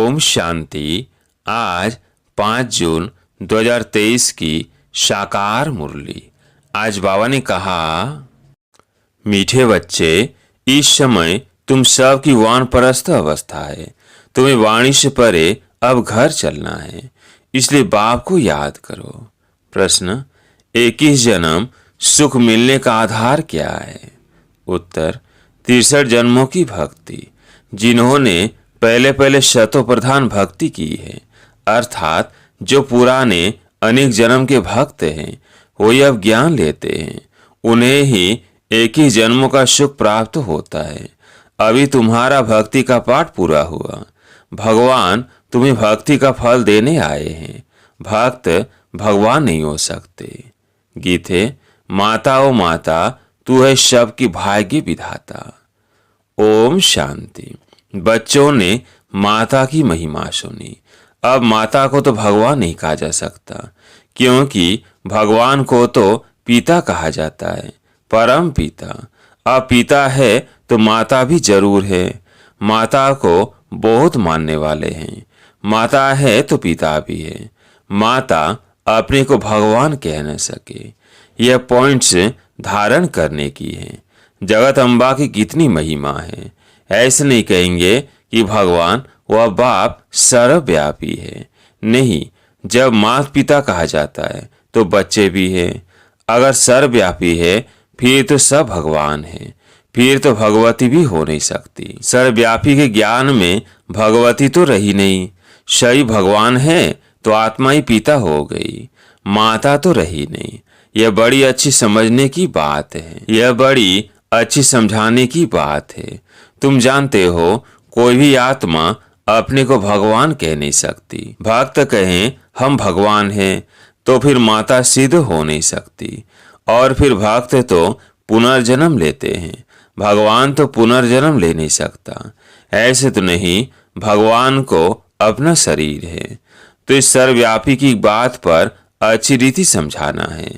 ओम शांति। आज 5 जून 2023 की साकार मुरली। आज बाबा ने कहा, मीठे बच्चे, इस समय तुम सब की वानप्रस्थ अवस्था है। तुम्हें वाणी से परे अब घर चलना है, इसलिए बाप को याद करो। प्रश्न, 21 जन्म सुख मिलने का आधार क्या है? उत्तर, 63 जन्मों की भक्ति। जिन्होंने पहले पहले शतो प्रधान भक्ति की है, अर्थात जो पुराने अनेक जन्म के भक्त हैं, वही अब ज्ञान लेते हैं। उन्हें ही एक ही जन्मों का सुख प्राप्त होता है। अभी तुम्हारा भक्ति का पाठ पूरा हुआ। भगवान तुम्हें भक्ति का फल देने आए हैं। भक्त भगवान नहीं हो सकते। गीते, माता ओ माता, तू है सबकी भाग्य विधाता। ओम शांति। बच्चों ने माता की महिमा सुनी। अब माता को तो भगवान नहीं कहा जा सकता, क्योंकि भगवान को तो पिता कहा जाता है, परम पिता। अब पिता है तो माता भी जरूर है। माता को बहुत मानने वाले हैं। माता है तो पिता भी है। माता अपने को भगवान कह न सके। यह पॉइंट्स धारण करने की है। जगत अम्बा की कितनी महिमा है। ऐसे नहीं कहेंगे कि भगवान वह बाप सर्वव्यापी है। नहीं, जब माता पिता कहा जाता है तो बच्चे भी है। अगर सर्वव्यापी है फिर तो सब भगवान है। फिर तो भगवती भी हो नहीं सकती। सर्वव्यापी के ज्ञान में भगवती तो रही नहीं। सही भगवान है तो आत्मा ही पिता हो गई, माता तो रही नहीं। यह बड़ी अच्छी समझने की बात है। यह बड़ी अच्छी समझाने की बात है। तुम जानते हो, कोई भी आत्मा अपने को भगवान कह नहीं सकती। भक्त कहें हम भगवान हैं तो फिर माता सिद्ध हो नहीं सकती। और फिर भक्त तो पुनर्जन्म लेते हैं। भगवान तो पुनर्जन्म ले नहीं सकता। ऐसे तो नहीं, भगवान को अपना शरीर है। तो इस सर्वव्यापी की बात पर अच्छी रीति समझाना है।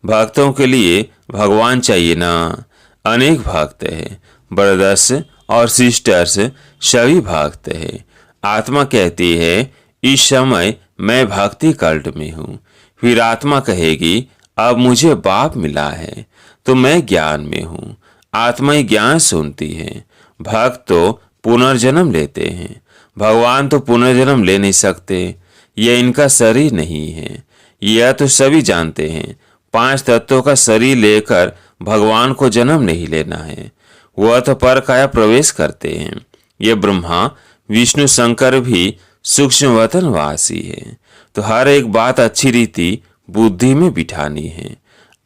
भक्तों के लिए भगवान चाहिए ना। अनेक भक्त है, ब्रदर्स और सिस्टर्स सभी भक्त है। आत्मा कहती है इस समय मैं भक्ति कल्ट में हूँ। फिर आत्मा कहेगी अब मुझे बाप मिला है तो मैं ज्ञान में हूँ। आत्मा ही ज्ञान सुनती है। भक्त तो पुनर्जन्म लेते हैं। भगवान तो पुनर्जन्म ले नहीं सकते। यह इनका शरीर नहीं है। यह तो सभी जानते हैं। 5 तत्वों का शरीर लेकर भगवान को जन्म नहीं लेना है। वह तो पर काया प्रवेश करते हैं। ये ब्रह्मा विष्णु शंकर भी सूक्ष्म वतनवासी है। तो हर एक बात अच्छी रीति बुद्धि में बिठानी है।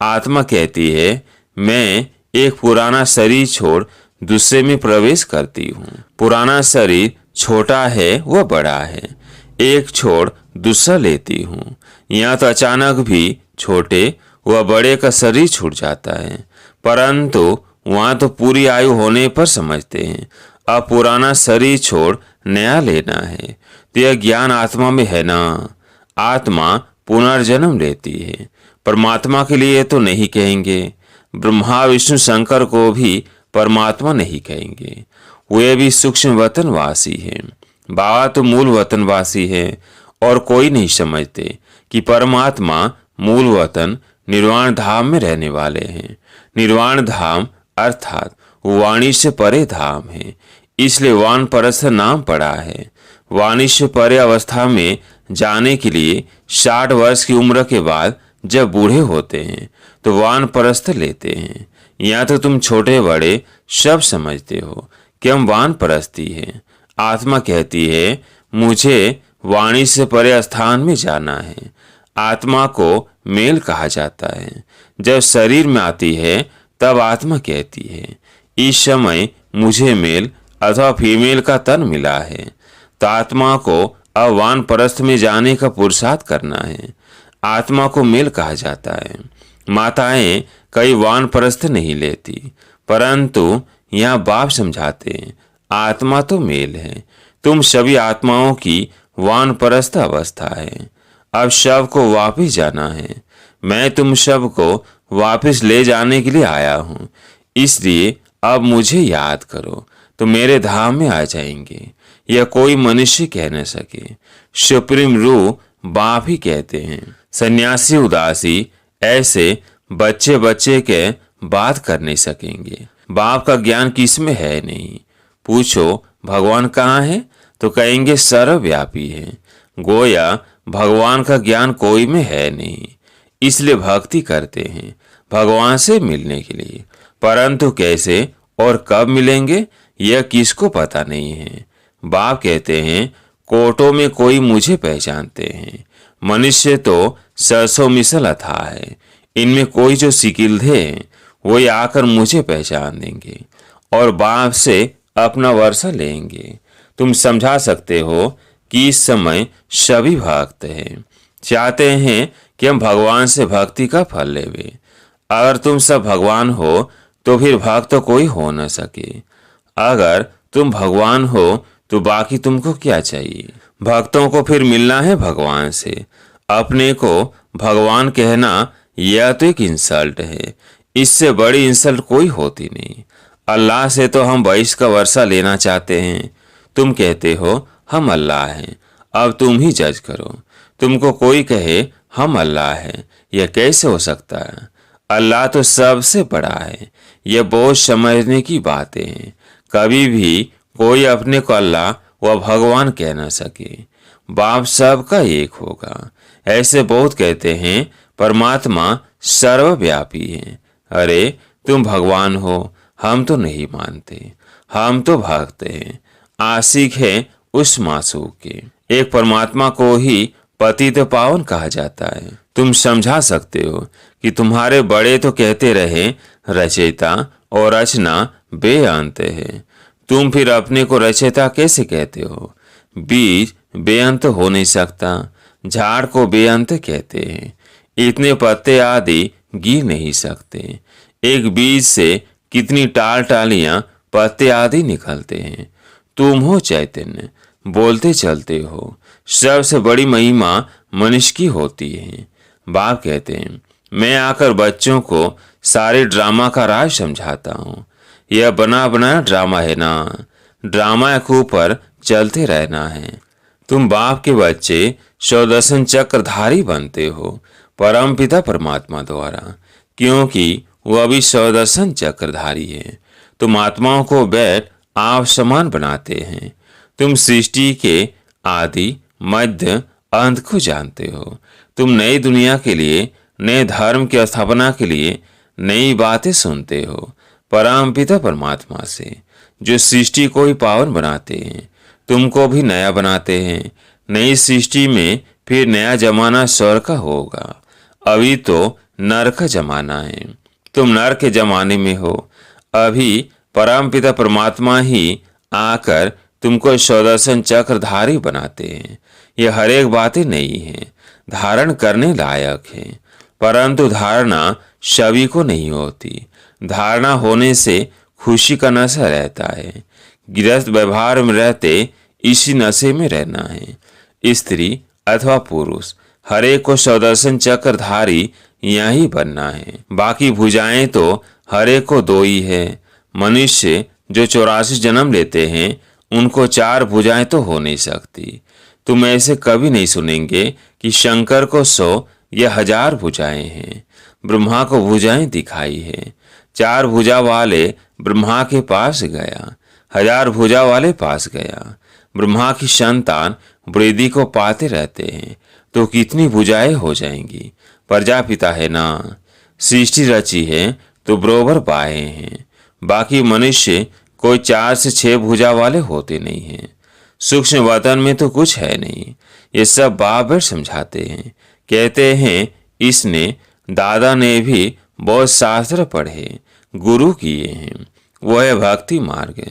आत्मा कहती है मैं एक पुराना शरीर छोड़ दूसरे में प्रवेश करती हूँ। पुराना शरीर छोटा है वह बड़ा है, एक छोड़ दूसरा लेती हूँ। यहाँ तो अचानक भी छोटे वह बड़े का शरीर छूट जाता है, परंतु वहाँ तो पूरी आयु होने पर समझते हैं अब पुराना शरीर छोड़ नया लेना है। तो यह ज्ञान आत्मा में है ना। आत्मा पुनर्जन्म लेती है। परमात्मा के लिए तो नहीं कहेंगे। ब्रह्मा विष्णु शंकर को भी परमात्मा नहीं कहेंगे। वे भी सूक्ष्म वतनवासी हैं। बाबा तो मूल वतनवासी है। और कोई नहीं समझते कि परमात्मा मूल वतन निर्वाण धाम में रहने वाले हैं। निर्वाण धाम अर्थात वाणी से परे धाम है, इसलिए वानप्रस्थ नाम पड़ा है। वाणी से परे अवस्था में जाने के लिए 60 वर्ष की उम्र के बाद जब बूढ़े होते हैं तो वानप्रस्थ लेते हैं। यहाँ तो तुम छोटे बड़े सब समझते हो कि हम वानप्रस्थी हैं। आत्मा कहती है मुझे वाणी से परे स्थान में जाना है। आत्मा को मेल कहा जाता है। जब शरीर में आती है तब आत्मा कहती है इस समय मुझे मेल अथवा फीमेल का तन मिला है। तो आत्मा को अब वानप्रस्थ में जाने का पुरुषार्थ करना है। आत्मा को मेल कहा जाता है। माताएं कई वानप्रस्थ नहीं लेती, परंतु यहाँ बाप समझाते हैं आत्मा तो मेल है। तुम सभी आत्माओं की वानप्रस्थ अवस्था है। अब सब को वापिस जाना है। मैं तुम सब को वापिस ले जाने के लिए आया हूँ, इसलिए अब मुझे याद करो तो मेरे धाम में आ जाएंगे। यह कोई मनुष्य कह न सके। सुप्रीम रूह बाप ही कहते हैं। सन्यासी उदासी ऐसे बच्चे बच्चे के बात कर नहीं सकेंगे। बाप का ज्ञान किसमें है नहीं। पूछो भगवान कहाँ है तो कहेंगे सर्वव्यापी है। गोया भगवान का ज्ञान कोई में है नहीं, इसलिए भक्ति करते हैं भगवान से मिलने के लिए, परंतु कैसे और कब मिलेंगे यह किसको पता नहीं है। बाप कहते हैं कोटों में कोई मुझे पहचानते हैं। मनुष्य तो सरसों मिसल अथाह है, इनमें कोई जो सिकिल्धे हैं वही आकर मुझे पहचान देंगे और बाप से अपना वर्षा लेंगे। तुम समझा सकते हो कि इस समय सभी भक्त हैं, चाहते हैं कि हम भगवान से भक्ति का फल लेवे। अगर तुम सब भगवान हो तो फिर भक्त तो कोई हो न सके। अगर तुम भगवान हो तो बाकी तुमको क्या चाहिए। भक्तों को फिर मिलना है भगवान से। अपने को भगवान कहना यह तो एक इंसल्ट है, इससे बड़ी इंसल्ट कोई होती नहीं। अल्लाह से तो हम बारिश का वर्षा लेना चाहते हैं, तुम कहते हो हम अल्लाह हैं। अब तुम ही जज करो। तुमको कोई कहे हम अल्लाह हैं, यह कैसे हो सकता है। अल्लाह तो सबसे बड़ा है। यह बहुत समझने की बातें हैं। कभी भी कोई अपने को अल्लाह व भगवान कह न सके। बाप सबका एक होगा। ऐसे बहुत कहते हैं परमात्मा सर्वव्यापी है। अरे तुम भगवान हो, हम तो नहीं मानते। हम तो भक्त हैं, आशिक है उस मासूक के। एक परमात्मा को ही पतित पावन कहा जाता है। तुम समझा सकते हो कि तुम्हारे बड़े तो कहते रहे रचयिता और रचना बेअंत है। तुम फिर अपने को रचयिता कैसे कहते हो। बीज बेअंत हो नहीं सकता। झाड़ को बेअंत कहते हैं। इतने पत्ते आदि गिर नहीं सकते। एक बीज से कितनी टाल टालियां पत्ते आदि निकलते हैं। तुम हो चैतन्य, बोलते चलते हो। सबसे बड़ी महिमा मनुष्य की होती है। बाप कहते हैं मैं आकर बच्चों को सारे ड्रामा का राज समझाता हूँ। यह बना बनाया ड्रामा है ना, ड्रामा के ऊपर चलते रहना है। तुम बाप के बच्चे स्वदर्शन चक्रधारी बनते हो परम पिता परमात्मा द्वारा, क्योंकि वह अभी स्वदर्शन चक्रधारी है। तुम आत्माओं को बैठ आप समान बनाते हैं। तुम सृष्टि के आदि मध्य अंत को जानते हो। तुम नई दुनिया के लिए, नए धर्म की स्थापना के लिए नई बातें सुनते हो परम पिता परमात्मा से, जो सृष्टि को ही पावन बनाते हैं। तुमको भी नया बनाते हैं। नई सृष्टि में फिर नया जमाना स्वर्ग का होगा। अभी तो नर का जमाना है। तुम नर के जमाने में हो। अभी परम पिता परमात्मा ही आकर तुमको स्वदर्शन चक्रधारी बनाते हैं। यह हर एक बातें नहीं है, धारण करने लायक है, परंतु धारणा सभी को नहीं होती। धारणा होने से खुशी का नशा रहता है। गृहस्थ व्यवहार में रहते इसी नशे में रहना है। स्त्री अथवा पुरुष हर एक को स्वदर्शन चक्रधारी यही बनना है। बाकी भुजाएं तो हर एक को दो ही है। मनुष्य जो 84 जन्म लेते हैं उनको 4 भुजाएं तो हो नहीं सकती। तुम ऐसे कभी नहीं सुनेंगे कि शंकर को 100 या 1000 भुजाएं हैं। ब्रह्मा को भुजाएं दिखाई है। 4 भुजा वाले ब्रह्मा के पास गया, 1000 भुजा वाले पास गया। ब्रह्मा की संतान वृद्धि को पाते रहते हैं तो कितनी भुजाएं हो जाएंगी। प्रजापिता है ना, सृष्टि रची है तो बरोबर पाए हैं। बाकी मनुष्य कोई 4 से 6 भुजा वाले होते नहीं हैं। सूक्ष्म वतन में तो कुछ है नहीं। ये सब बाबर समझाते हैं। कहते हैं इसने दादा ने भी बहुत शास्त्र पढ़े, गुरु किए हैं, वो है भक्ति मार्ग।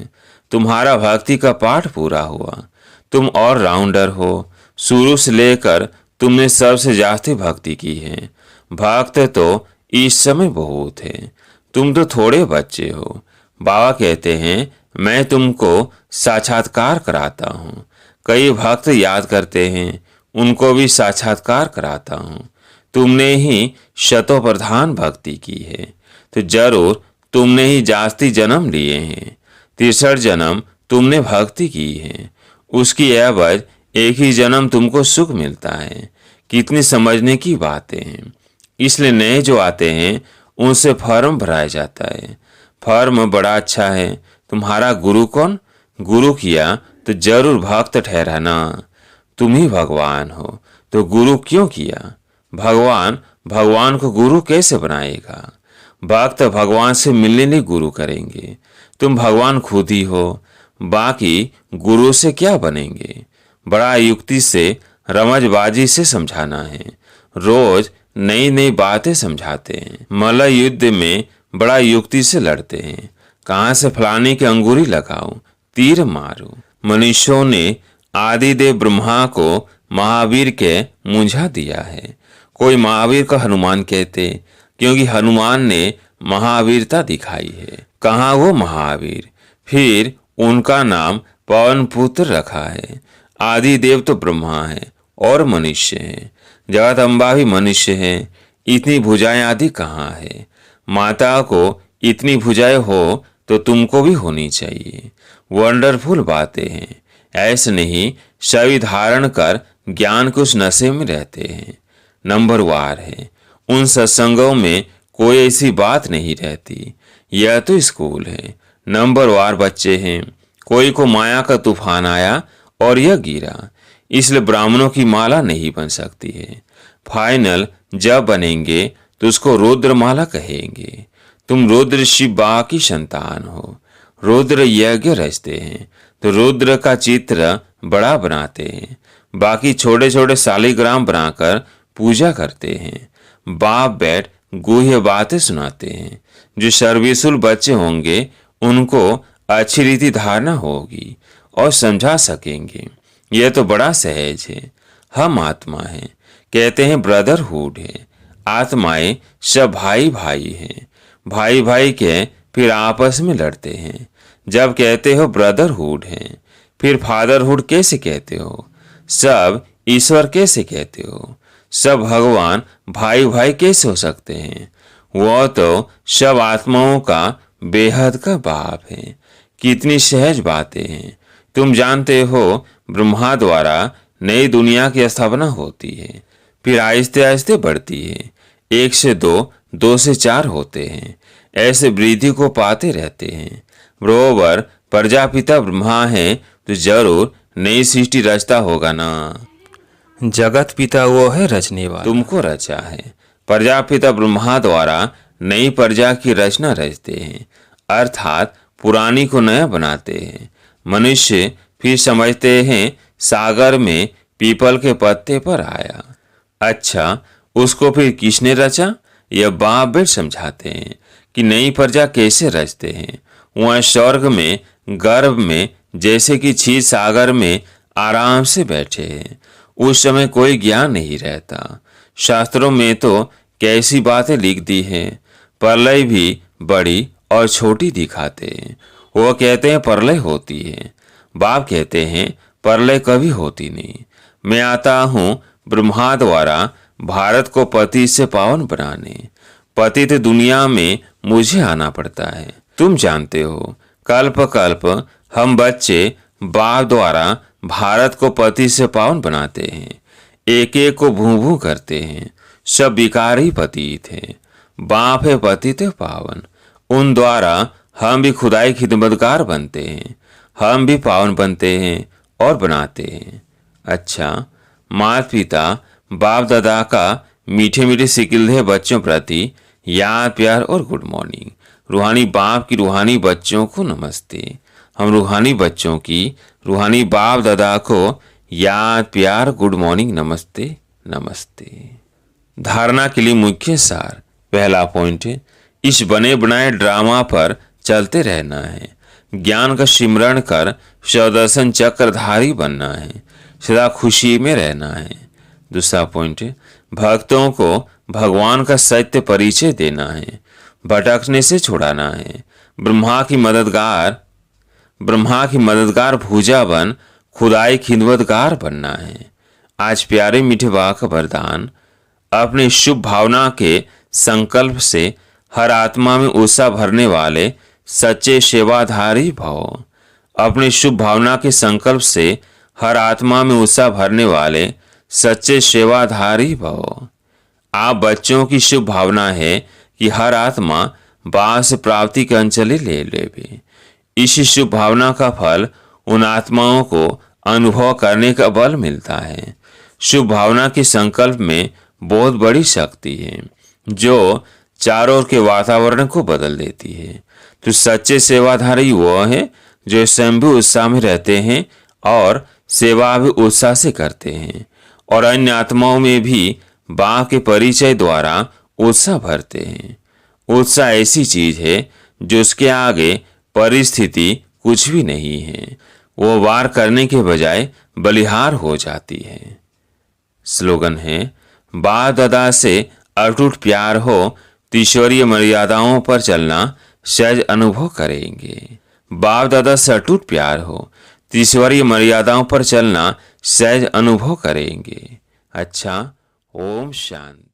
तुम्हारा भक्ति का पाठ पूरा हुआ। तुम और राउंडर हो। शुरू से लेकर तुमने सबसे जास्ती भक्ति की है। भक्त तो इस समय बहुत है, तुम तो थोड़े बच्चे हो। बाबा कहते हैं मैं तुमको साक्षात्कार कराता हूँ। कई भक्त याद करते हैं, उनको भी साक्षात्कार कराता हूँ। तुमने ही शतो प्रधान भक्ति की है तो जरूर तुमने ही जास्ती जन्म लिए हैं। 63 जन्म तुमने भक्ति की है। उसकी एवज एक ही जन्म तुमको सुख मिलता है। कितनी समझने की बातें हैं। इसलिए नए जो आते हैं उनसे फॉर्म भराया जाता है। फॉर्म बड़ा अच्छा है। तुम्हारा गुरु कौन? गुरु किया तो जरूर भक्त ठहराना। तुम ही भगवान हो तो गुरु क्यों किया? भगवान भगवान को गुरु कैसे बनाएगा? भक्त भगवान से मिलने नहीं गुरु करेंगे। तुम भगवान खुद ही हो, बाकी गुरु से क्या बनेंगे? बड़ा युक्ति से रमजबाजी से समझाना है। रोज नई नई बातें समझाते हैं। मल्ल युद्ध में बड़ा युक्ति से लड़ते हैं। कहाँ से फलाने की अंगूरी लगाऊं, तीर मारूं। मनुष्यों ने आदिदेव ब्रह्मा को महावीर के मुंझा दिया है। कोई महावीर को हनुमान कहते क्योंकि हनुमान ने महावीरता दिखाई है। कहाँ वो महावीर? फिर उनका नाम पवन पुत्र रखा है। आदिदेव तो ब्रह्मा है और मनुष्य है। जगदम्बा भी मनुष्य है। इतनी भुजाएं आदि कहाँ है? माता को इतनी भुजाएं हो तो तुमको भी होनी चाहिए। वंडरफुल बातें हैं। ऐसे नहीं शरीर धारण कर ज्ञान के उस नशे में रहते हैं। नंबरवार है। उन सत्संगों में कोई ऐसी बात नहीं रहती। यह तो स्कूल है। नंबरवार बच्चे हैं। कोई को माया का तूफान आया और यह गिरा, इसलिए ब्राह्मणों की माला नहीं बन सकती है। फाइनल जब बनेंगे तो उसको रुद्रमाला कहेंगे। तुम रुद्र शिव बा की संतान हो। रुद्र यज्ञ रचते हैं तो रुद्र का चित्र बड़ा बनाते हैं। बाकी छोटे छोटे शालिग्राम बनाकर पूजा करते हैं। बाप बैठ गुह्य बातें सुनाते हैं। जो सर्विसुल बच्चे होंगे उनको अच्छी रीति धारणा होगी और समझा सकेंगे। यह तो बड़ा सहज है। हम आत्मा हैं, कहते हैं ब्रदरहुड है। आत्माएं सब भाई भाई हैं। भाई भाई के फिर आपस में लड़ते हैं। जब कहते हो ब्रदरहुड है, फिर फादरहुड कैसे कहते हो? सब ईश्वर कैसे कहते हो? सब भगवान भाई भाई कैसे हो सकते हैं? वह तो सब आत्माओं का बेहद का बाप है। कितनी सहज बातें हैं। तुम जानते हो ब्रह्मा द्वारा नई दुनिया की स्थापना होती है, फिर आहिस्ते आहिस्ते बढ़ती है। 1 से 2, 2 से 4 होते हैं। ऐसे वृद्धि को पाते रहते हैं। बरोबर प्रजापिता ब्रह्मा है तो जरूर नई सृष्टि रचता होगा ना। जगत पिता वो है रचने वाला। तुमको रचा है। प्रजापिता ब्रह्मा द्वारा नई प्रजा की रचना रचते हैं, अर्थात पुरानी को नया बनाते हैं। मनुष्य फिर समझते हैं सागर में पीपल के पत्ते पर आया। अच्छा, उसको फिर किसने रचा? यह बाप बेट समझाते हैं कि नई प्रजा कैसे रचते हैं। वह स्वर्ग में गर्भ में जैसे कि क्षीर सागर में आराम से बैठे हैं। उस समय कोई ज्ञान नहीं रहता। शास्त्रों में तो कैसी बातें लिख दी हैं। प्रलय भी बड़ी और छोटी दिखाते हैं। वो कहते हैं प्रलय होती है। बाप कहते हैं प्रलय कभी होती नहीं। मैं आता हूँ ब्रह्मा द्वारा भारत को पति से पावन बनाने। पतित दुनिया में मुझे आना पड़ता है। तुम जानते हो कल्प कल्प हम बच्चे बाप द्वारा भारत को पति से पावन बनाते हैं। एक एक को भू भू करते हैं। सब विकारी पतित हैं। बाप है पतित पावन। उन द्वारा हम भी खुदाई खिदमतगार बनते हैं। हम भी पावन बनते हैं और बनाते हैं। अच्छा, माता पिता बाप दादा का मीठे मीठे सिकिल्दे बच्चों प्रति याद प्यार और गुड मॉर्निंग। रूहानी बाप की रूहानी बच्चों को नमस्ते। हम रूहानी बच्चों की रूहानी बाप दादा को याद प्यार गुड मॉर्निंग नमस्ते नमस्ते। धारणा के लिए मुख्य सार। पहला पॉइंट है, इस बने बनाए ड्रामा पर चलते रहना है। ज्ञान का सिमरण कर स्वदर्शन चक्रधारी बनना है। सदा खुशी में रहना है। दूसरा पॉइंट है, भक्तों को भगवान का सत्य परिचय देना है। भटकने से छुड़ाना है। ब्रह्मा की मददगार भूजा बन खुदाई खिदमतगार बनना है। आज प्यारे मीठे बा का वरदान, अपने शुभ भावना के संकल्प से हर आत्मा में उत्साह भरने वाले सच्चे सेवाधारी भव। अपने शुभ भावना के संकल्प से हर आत्मा में उत्साह भरने वाले सच्चे सेवाधारी भव। आप बच्चों की शुभ भावना है कि हर आत्मा बास प्राप्ति की अंजलि ले लेवे। इस शुभ भावना का फल उन आत्माओं को अनुभव करने का बल मिलता है। शुभ भावना के संकल्प में बहुत बड़ी शक्ति है जो चारों ओर के वातावरण को बदल देती है। तो सच्चे सेवाधारी वो है जो स्वयं भी उत्साह में रहते हैं और सेवा भी उत्साह से करते हैं और अन्य आत्माओं में भी बा के परिचय द्वारा उत्साह भरते हैं। उत्साह ऐसी चीज है जो उसके आगे परिस्थिति कुछ भी नहीं है। वो वार करने के बजाय बलिहार हो जाती है। स्लोगन है, बाप दादा से अटूट प्यार हो तो ईश्वरीय मर्यादाओं पर चलना सहज अनुभव करेंगे। बाप दादा से अटूट प्यार हो तो ईश्वरीय मर्यादाओं पर चलना सहज अनुभव करेंगे। अच्छा, ओम शांति।